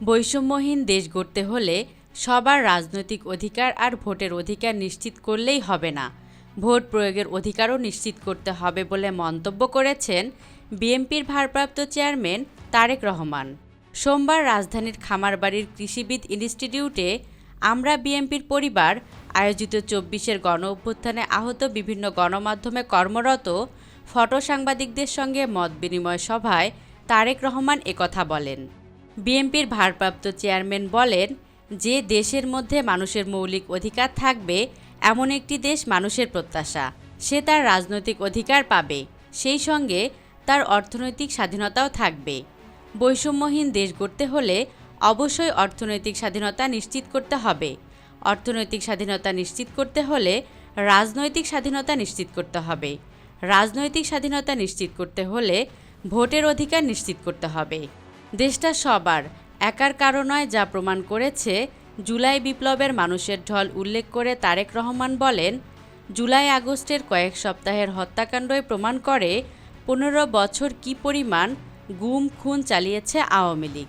বৈষম্যহীন দেশ গড়তে হলে সবার রাজনৈতিক অধিকার আর ভোটের অধিকার নিশ্চিত করলেই হবে না, ভোট প্রয়োগের অধিকারও নিশ্চিত করতে হবে বলে মন্তব্য করেছেন বিএনপির ভারপ্রাপ্ত চেয়ারম্যান তারেক রহমান। সোমবার রাজধানীর খামারবাড়ির কৃষিবিদ ইনস্টিটিউটে আমরা বিএনপির পরিবার আয়োজিত ২৪-এর গণঅভ্যুত্থানে আহত বিভিন্ন গণমাধ্যমে কর্মরত ফটো সাংবাদিকদের সঙ্গে মতবিনিময় সভায় তারেক রহমান একথা বলেন। বিএনপির ভারপ্রাপ্ত চেয়ারম্যান বলেন, যে দেশের মধ্যে মানুষের মৌলিক অধিকার থাকবে এমন একটি দেশ মানুষের প্রত্যাশা। সে তার রাজনৈতিক অধিকার পাবে, সেই সঙ্গে তার অর্থনৈতিক স্বাধীনতাও থাকবে। বৈষম্যহীন দেশ গড়তে হলে অবশ্যই অর্থনৈতিক স্বাধীনতা নিশ্চিত করতে হবে। অর্থনৈতিক স্বাধীনতা নিশ্চিত করতে হলে রাজনৈতিক স্বাধীনতা নিশ্চিত করতে হবে। রাজনৈতিক স্বাধীনতা নিশ্চিত করতে হলে ভোটের অধিকার নিশ্চিত করতে হবে। দেশটা সবার, একার কারো নয়, যা প্রমাণ করেছে জুলাই বিপ্লবের মানুষের ঢল উল্লেখ করে তারেক রহমান বলেন, জুলাই আগস্টের কয়েক সপ্তাহের হত্যাকাণ্ডই প্রমাণ করে ১৫ বছর কী পরিমাণ গুম খুন চালিয়েছে আওয়ামী লীগ।